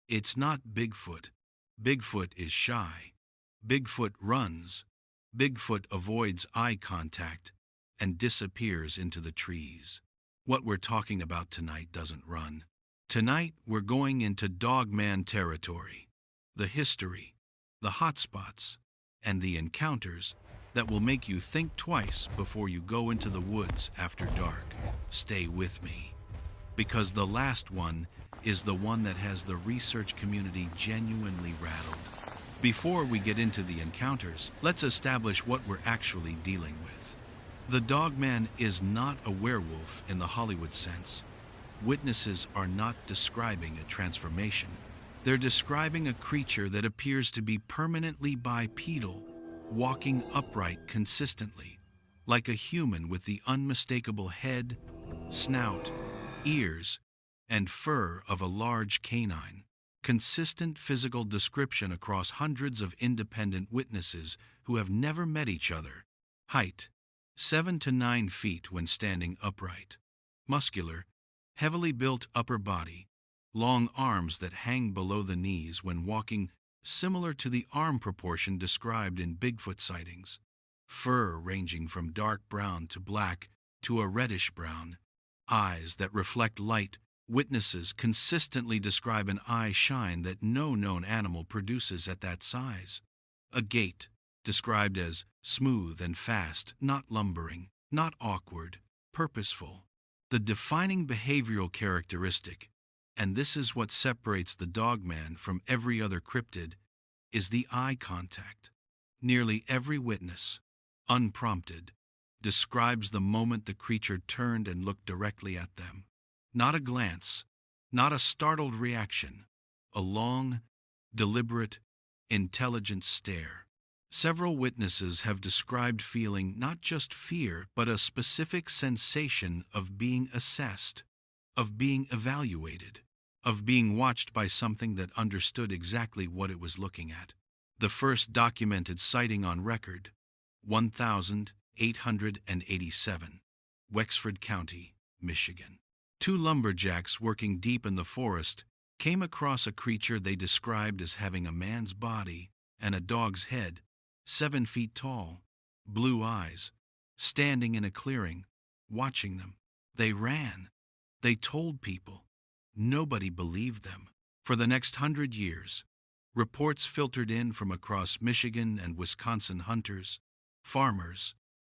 It's not Bigfoot. Bigfoot is shy. Bigfoot runs. Bigfoot avoids eye contact and disappears into the trees. What we're talking about tonight doesn't run. Tonight, we're going into Dogman territory. The history, the hotspots, and the encounters that will make you think twice before you go into the woods after dark. Stay with me, because the last one is the one that has the research community genuinely rattled. Before we get into the encounters, let's establish what we're actually dealing with. The Dogman is not a werewolf in the Hollywood sense. Witnesses are not describing a transformation. They're describing a creature that appears to be permanently bipedal, walking upright consistently, like a human with the unmistakable head, snout, ears, and fur of a large canine. Consistent physical description across hundreds of independent witnesses who have never met each other. Height, 7 to 9 feet when standing upright. Muscular, heavily built upper body, long arms that hang below the knees when walking, similar to the arm proportion described in Bigfoot sightings. Fur ranging from dark brown to black to a reddish brown. Eyes that reflect light. Witnesses consistently describe an eye shine that no known animal produces at that size. A gait, described as smooth and fast, not lumbering, not awkward, purposeful. The defining behavioral characteristic, and this is what separates the Dogman from every other cryptid, is the eye contact. Nearly every witness, unprompted, describes the moment the creature turned and looked directly at them. Not a glance, not a startled reaction, a long, deliberate, intelligent stare. Several witnesses have described feeling not just fear, but a specific sensation of being assessed, of being evaluated, of being watched by something that understood exactly what it was looking at. The first documented sighting on record, 1887, Wexford County, Michigan. 2 lumberjacks working deep in the forest came across a creature they described as having a man's body and a dog's head, 7 feet tall, blue eyes, standing in a clearing, watching them. They ran. They told people. Nobody believed them. For the next 100 years, reports filtered in from across Michigan and Wisconsin hunters, farmers,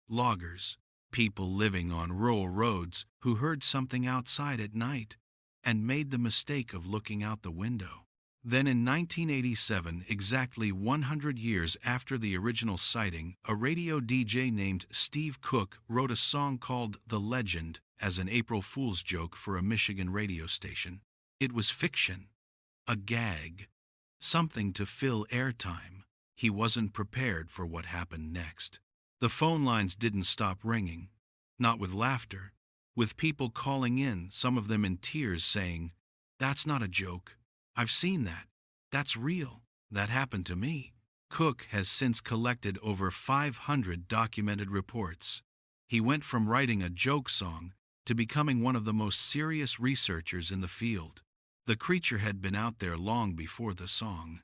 loggers, people living on rural roads who heard something outside at night and made the mistake of looking out the window. Then in 1987, exactly 100 years after the original sighting, a radio DJ named Steve Cook wrote a song called The Legend as an April Fool's joke for a Michigan radio station. It was fiction, a gag, something to fill airtime. He wasn't prepared for what happened next. The phone lines didn't stop ringing, not with laughter, with people calling in, some of them in tears, saying, "That's not a joke. I've seen that. That's real. That happened to me." Cook has since collected over 500 documented reports. He went from writing a joke song to becoming one of the most serious researchers in the field. The creature had been out there long before the song.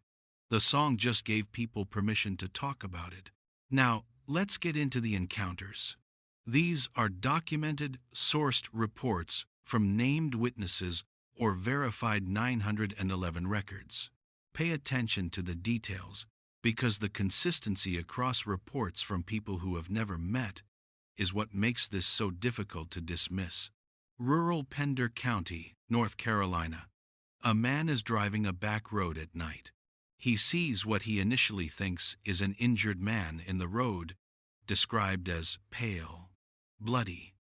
The song just gave people permission to talk about it. Now, let's get into the encounters. These are documented, sourced reports from named witnesses or verified 911 records. Pay attention to the details, because the consistency across reports from people who have never met is what makes this so difficult to dismiss. Rural Pender County, North Carolina. A man is driving a back road at night. He sees what he initially thinks is an injured man in the road, described as pale, bloody,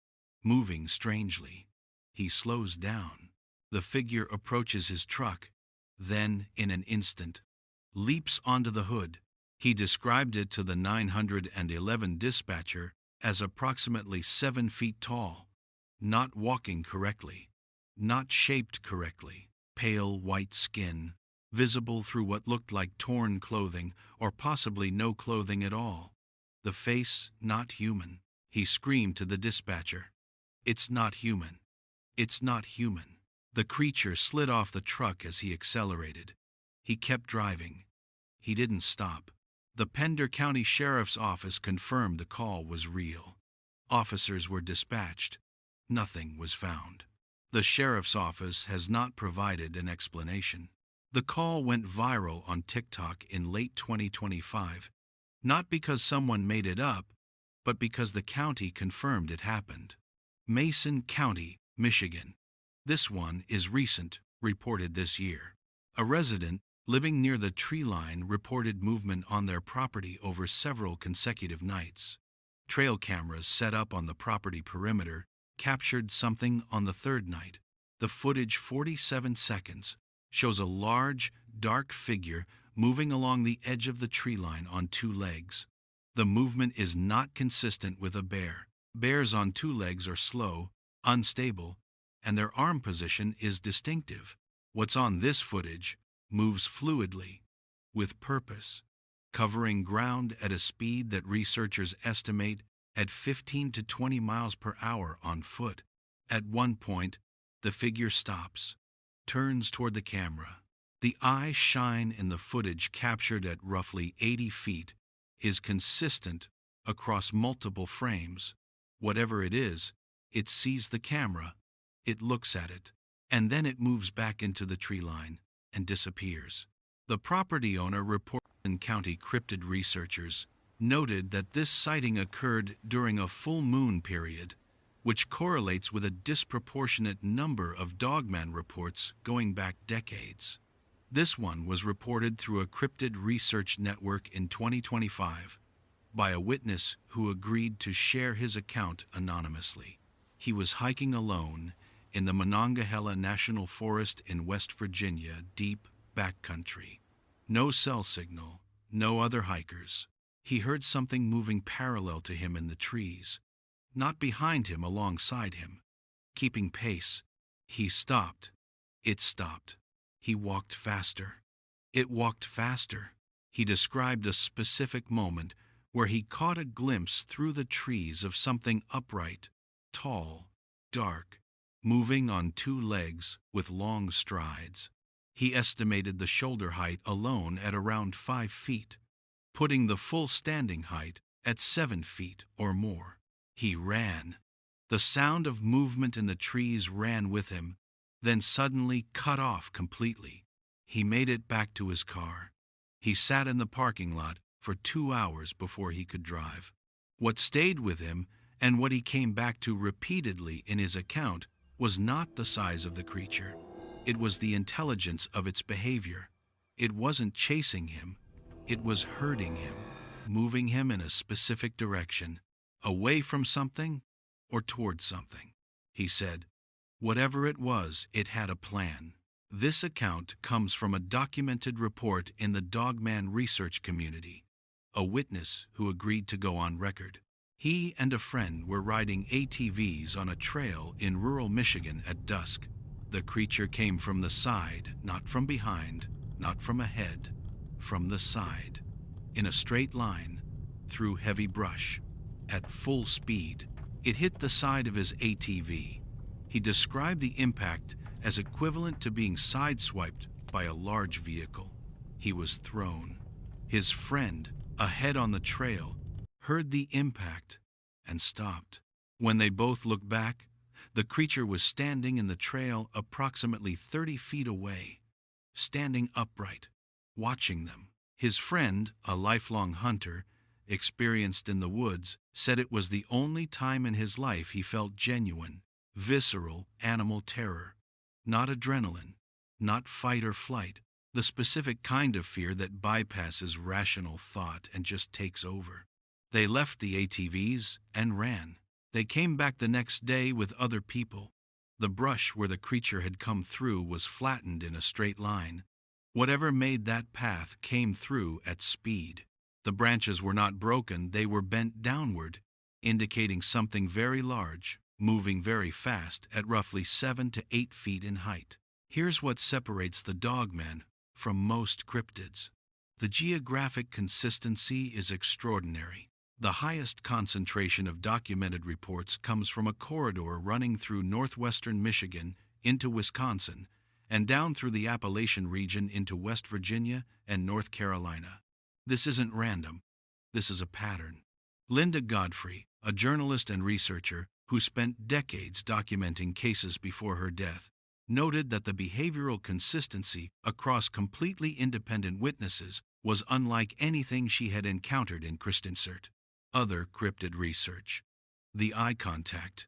moving strangely. He slows down. The figure approaches his truck, then, in an instant, leaps onto the hood. He described it to the 911 dispatcher as approximately 7 feet tall, not walking correctly, not shaped correctly, pale white skin, visible through what looked like torn clothing or possibly no clothing at all. The face not human. He screamed to the dispatcher, "It's not human. It's not human." The creature slid off the truck as he accelerated. He kept driving. He didn't stop. The Pender County Sheriff's Office confirmed the call was real. Officers were dispatched. Nothing was found. The sheriff's office has not provided an explanation. The call went viral on TikTok in late 2025, not because someone made it up, but because the county confirmed it happened. Mason County, Michigan. This one is recent, reported this year. A resident living near the tree line reported movement on their property over several consecutive nights. Trail cameras set up on the property perimeter captured something on the third night. The footage, 47 seconds, shows a large, dark figure moving along the edge of the tree line on two legs. The movement is not consistent with a bear. Bears on two legs are slow, unstable, and their arm position is distinctive. What's on this footage moves fluidly, with purpose, covering ground at a speed that researchers estimate at 15 to 20 miles per hour on foot. At one point, the figure stops, turns toward the camera. The eye shine in the footage captured at roughly 80 feet is consistent across multiple frames. Whatever it is, it sees the camera, it looks at it, and then it moves back into the tree line and disappears. The property owner reported in county cryptid researchers noted that this sighting occurred during a full moon period, which correlates with a disproportionate number of Dogman reports going back decades. This one was reported through a cryptid research network in 2025 by a witness who agreed to share his account anonymously. He was hiking alone in the Monongahela National Forest in West Virginia, deep backcountry. No cell signal, no other hikers. He heard something moving parallel to him in the trees, not behind him, alongside him. Keeping pace, he stopped. It stopped. He walked faster. It walked faster. He described a specific moment where he caught a glimpse through the trees of something upright, tall, dark, moving on two legs with long strides. He estimated the shoulder height alone at around 5 feet, putting the full standing height at 7 feet or more. He ran. The sound of movement in the trees ran with him, then suddenly cut off completely. He made it back to his car. He sat in the parking lot for 2 hours before he could drive. What stayed with him, and what he came back to repeatedly in his account, was not the size of the creature. It was the intelligence of its behavior. It wasn't chasing him. It was herding him, moving him in a specific direction, away from something or towards something. He said, whatever it was, it had a plan. This account comes from a documented report in the Dogman research community, a witness who agreed to go on record. He and a friend were riding ATVs on a trail in rural Michigan at dusk. The creature came from the side, not from behind, not from ahead, from the side, in a straight line, through heavy brush, at full speed. It hit the side of his ATV. He described the impact as equivalent to being sideswiped by a large vehicle. He was thrown. His friend, ahead on the trail, heard the impact and stopped. When they both looked back, the creature was standing in the trail approximately 30 feet away, standing upright, watching them. His friend, a lifelong hunter, experienced in the woods, said it was the only time in his life he felt genuine, visceral animal terror. Not adrenaline, not fight or flight, the specific kind of fear that bypasses rational thought and just takes over. They left the ATVs and ran. They came back the next day with other people. The brush where the creature had come through was flattened in a straight line. Whatever made that path came through at speed. The branches were not broken, they were bent downward, indicating something very large, moving very fast at roughly 7 to 8 feet in height. Here's what separates the Dogman from most cryptids. The geographic consistency is extraordinary. The highest concentration of documented reports comes from a corridor running through northwestern Michigan into Wisconsin, and down through the Appalachian region into West Virginia and North Carolina. This isn't random. This is a pattern. Linda Godfrey, a journalist and researcher who spent decades documenting cases before her death, noted that the behavioral consistency across completely independent witnesses was unlike anything she had encountered in Christiansert. Other cryptid research. The eye contact,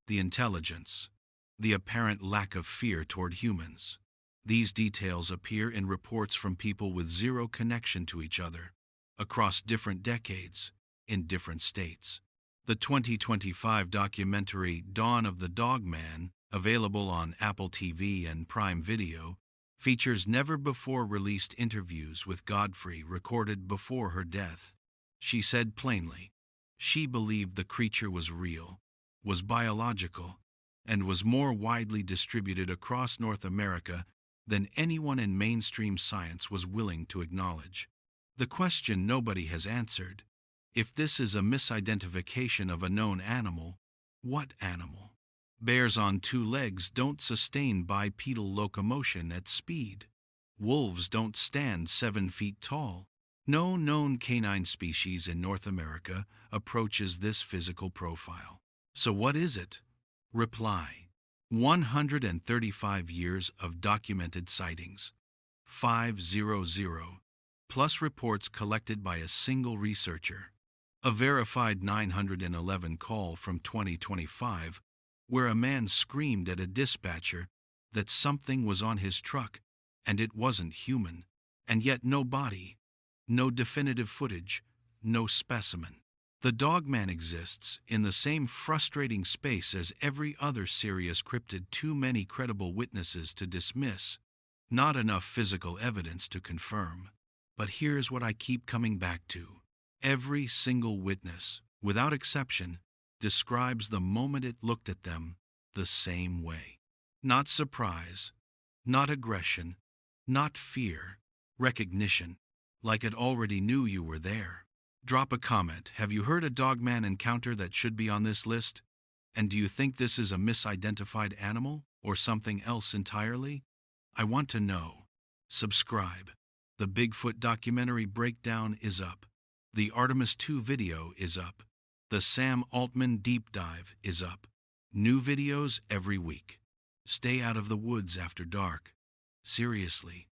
the intelligence, the apparent lack of fear toward humans. These details appear in reports from people with zero connection to each other, across different decades, in different states. The 2025 documentary Dawn of the Dogman, available on Apple TV and Prime Video, features never-before-released interviews with Godfrey recorded before her death. She said plainly, she believed the creature was real, was biological, and was more widely distributed across North America than anyone in mainstream science was willing to acknowledge. The question nobody has answered: if this is a misidentification of a known animal, what animal? Bears on two legs don't sustain bipedal locomotion at speed. Wolves don't stand 7 feet tall. No known canine species in North America approaches this physical profile. So what is it? Reply: 135 years of documented sightings. 500, plus reports collected by a single researcher. A verified 911 call from 2025, where a man screamed at a dispatcher that something was on his truck and it wasn't human, and yet no body, no definitive footage, no specimen. The Dogman exists in the same frustrating space as every other serious cryptid. Too many credible witnesses to dismiss, not enough physical evidence to confirm. But here's what I keep coming back to. Every single witness, without exception, describes the moment it looked at them the same way. Not surprise, not aggression, not fear, recognition, like it already knew you were there. Drop a comment. Have you heard a Dogman encounter that should be on this list? And do you think this is a misidentified animal or something else entirely? I want to know. Subscribe. The Bigfoot documentary breakdown is up. The Artemis 2 video is up. The Sam Altman deep dive is up. New videos every week. Stay out of the woods after dark. Seriously.